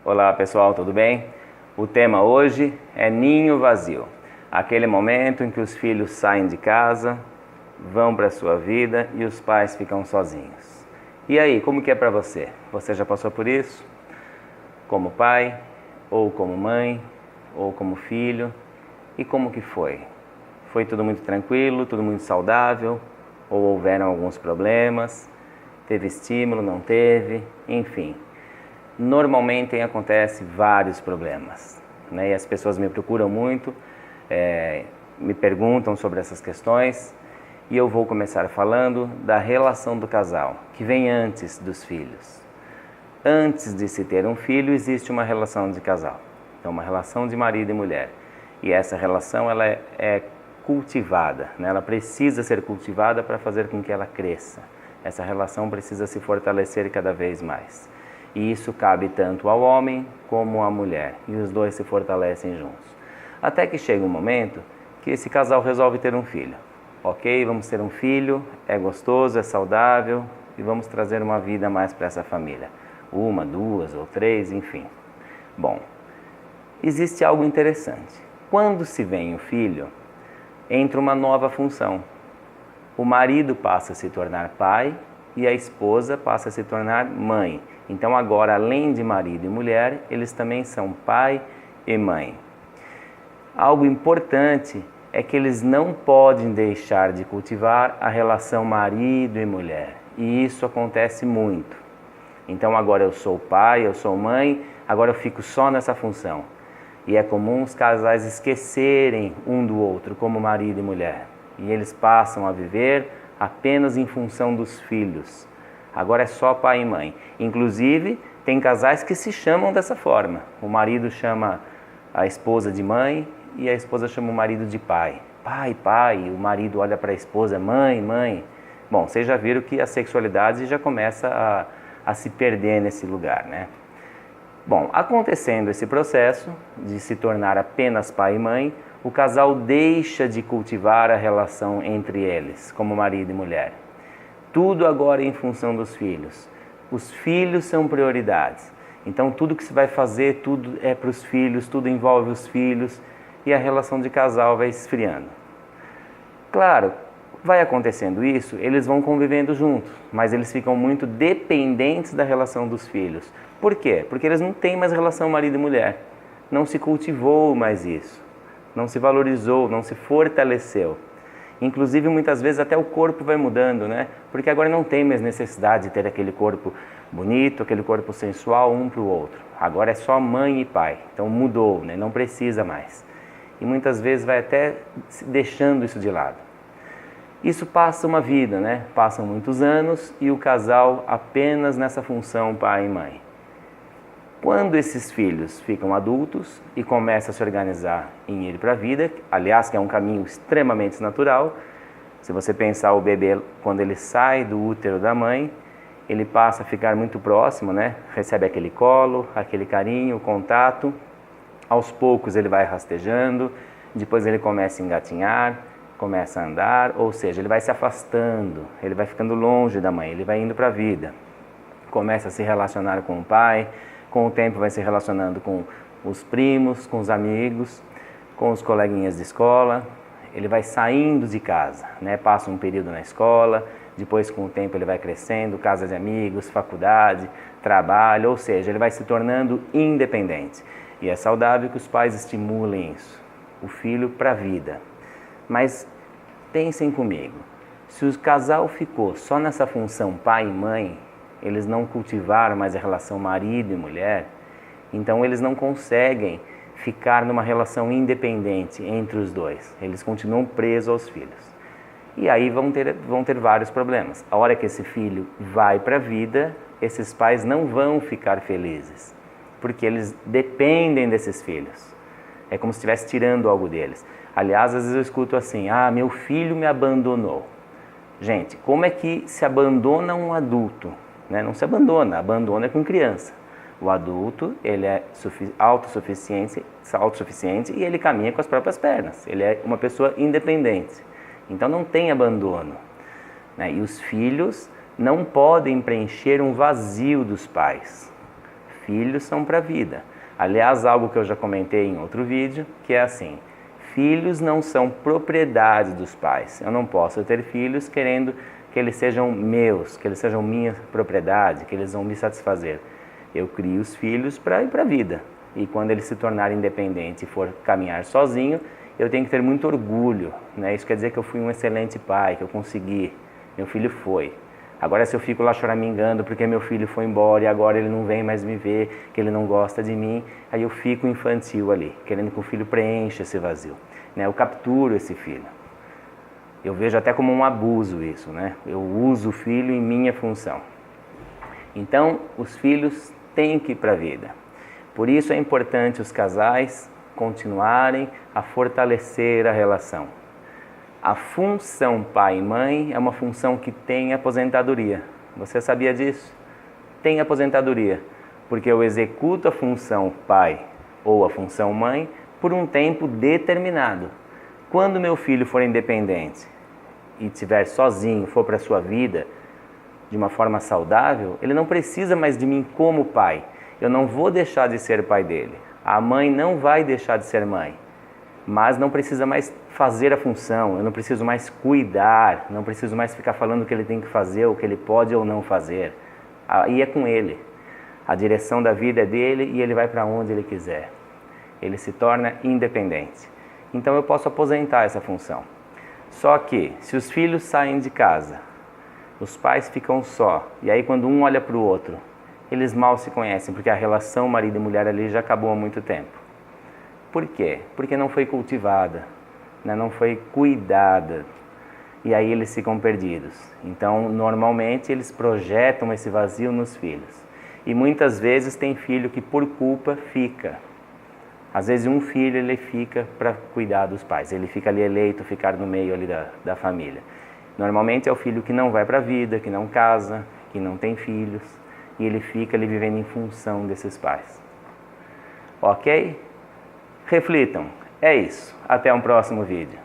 Olá pessoal, tudo bem? O tema hoje é ninho vazio. Aquele momento em que os filhos saem de casa, vão para a sua vida e os pais ficam sozinhos. E aí, como que é para você? Você já passou por isso? Como pai, ou como mãe, ou como filho? E como que foi? Foi tudo muito tranquilo, tudo muito saudável? Ou houveram alguns problemas? Teve estímulo, não teve? Enfim. Normalmente acontece vários problemas, né? E as pessoas me procuram muito, me perguntam sobre essas questões e eu vou começar falando da relação do casal, que vem antes dos filhos. Antes de se ter um filho, existe uma relação de casal, então uma relação de marido e mulher. E essa relação ela é cultivada, né? Ela precisa ser cultivada para fazer com que ela cresça. Essa relação precisa se fortalecer cada vez mais. E isso cabe tanto ao homem como à mulher. E os dois se fortalecem juntos. Até que chega um momento que esse casal resolve ter um filho. Ok, vamos ter um filho, é gostoso, é saudável e vamos trazer uma vida a mais para essa família. Uma, duas ou três, enfim. Bom, existe algo interessante. Quando se vem o filho, entra uma nova função. O marido passa a se tornar pai e a esposa passa a se tornar mãe. Então agora, além de marido e mulher, eles também são pai e mãe. Algo importante é que eles não podem deixar de cultivar a relação marido e mulher. E isso acontece muito. Então agora eu sou pai, eu sou mãe, agora eu fico só nessa função. E é comum os casais esquecerem um do outro como marido e mulher. E eles passam a viver apenas em função dos filhos. Agora é só pai e mãe. Inclusive, tem casais que se chamam dessa forma. O marido chama a esposa de mãe e a esposa chama o marido de pai. Pai, pai. O marido olha para a esposa, mãe, mãe. Bom, vocês já viram que a sexualidade já começa a se perder nesse lugar, né? Bom, acontecendo esse processo de se tornar apenas pai e mãe, o casal deixa de cultivar a relação entre eles, como marido e mulher. Tudo agora em função dos filhos. Os filhos são prioridades. Então tudo que se vai fazer, tudo é para os filhos, tudo envolve os filhos e a relação de casal vai esfriando. Claro, vai acontecendo isso, eles vão convivendo juntos, mas eles ficam muito dependentes da relação dos filhos. Por quê? Porque eles não têm mais relação marido e mulher. Não se cultivou mais isso. Não se valorizou, não se fortaleceu. Inclusive, muitas vezes até o corpo vai mudando, né? Porque agora não tem mais necessidade de ter aquele corpo bonito, aquele corpo sensual um para o outro. Agora é só mãe e pai. Então mudou, né? Não precisa mais. E muitas vezes vai até deixando isso de lado. Isso passa uma vida, né? Passam muitos anos e o casal apenas nessa função pai e mãe. Quando esses filhos ficam adultos e começam a se organizar em ir para a vida, aliás, que é um caminho extremamente natural, se você pensar o bebê, quando ele sai do útero da mãe, ele passa a ficar muito próximo, né? Recebe aquele colo, aquele carinho, contato, aos poucos ele vai rastejando, depois ele começa a engatinhar, começa a andar, ou seja, ele vai se afastando, ele vai ficando longe da mãe, ele vai indo para a vida, começa a se relacionar com o pai, com o tempo vai se relacionando com os primos, com os amigos, com os coleguinhas de escola. Ele vai saindo de casa, né? Passa um período na escola, depois com o tempo ele vai crescendo, casa de amigos, faculdade, trabalho, ou seja, ele vai se tornando independente. E é saudável que os pais estimulem isso, o filho para a vida. Mas pensem comigo, se o casal ficou só nessa função pai e mãe, eles não cultivaram mais a relação marido e mulher, então eles não conseguem ficar numa relação independente entre os dois. Eles continuam presos aos filhos. E aí vão ter vários problemas. A hora que esse filho vai para a vida, esses pais não vão ficar felizes, porque eles dependem desses filhos. É como se estivesse tirando algo deles. Aliás, às vezes eu escuto assim, meu filho me abandonou. Gente, como é que se abandona um adulto? Né? Não se abandona, abandona com criança. O adulto, ele é autossuficiente e ele caminha com as próprias pernas. Ele é uma pessoa independente. Então não tem abandono. Né? E os filhos não podem preencher um vazio dos pais. Filhos são para a vida. Aliás, algo que eu já comentei em outro vídeo, que é assim: filhos não são propriedade dos pais. Eu não posso ter filhos querendo que eles sejam meus, que eles sejam minha propriedade, que eles vão me satisfazer. Eu crio os filhos para ir para a vida. E quando eles se tornarem independentes e for caminhar sozinho, eu tenho que ter muito orgulho, né? Isso quer dizer que eu fui um excelente pai, que eu consegui, meu filho foi. Agora, se eu fico lá choramingando porque meu filho foi embora e agora ele não vem mais me ver, que ele não gosta de mim, aí eu fico infantil ali, querendo que o filho preencha esse vazio, né? Eu capturo esse filho. Eu vejo até como um abuso isso, né? Eu uso o filho em minha função. Então, os filhos têm que ir para a vida. Por isso é importante os casais continuarem a fortalecer a relação. A função pai e mãe é uma função que tem aposentadoria. Você sabia disso? Tem aposentadoria, porque eu executo a função pai ou a função mãe por um tempo determinado. Quando meu filho for independente e estiver sozinho, for para a sua vida de uma forma saudável, ele não precisa mais de mim como pai. Eu não vou deixar de ser pai dele. A mãe não vai deixar de ser mãe. Mas não precisa mais fazer a função, eu não preciso mais cuidar, não preciso mais ficar falando o que ele tem que fazer, o que ele pode ou não fazer. Aí é com ele. A direção da vida é dele e ele vai para onde ele quiser. Ele se torna independente. Então eu posso aposentar essa função. Só que, se os filhos saem de casa, os pais ficam só, e aí quando um olha para o outro, eles mal se conhecem, porque a relação marido e mulher ali já acabou há muito tempo. Por quê? Porque não foi cultivada, né? Não foi cuidada. E aí eles ficam perdidos. Então, normalmente, eles projetam esse vazio nos filhos. E muitas vezes tem filho que por culpa fica. Às vezes um filho ele fica para cuidar dos pais. Ele fica ali eleito, ficar no meio ali da família. Normalmente é o filho que não vai para a vida, que não casa, que não tem filhos. E ele fica ali vivendo em função desses pais. Ok? Reflitam. É isso. Até um próximo vídeo.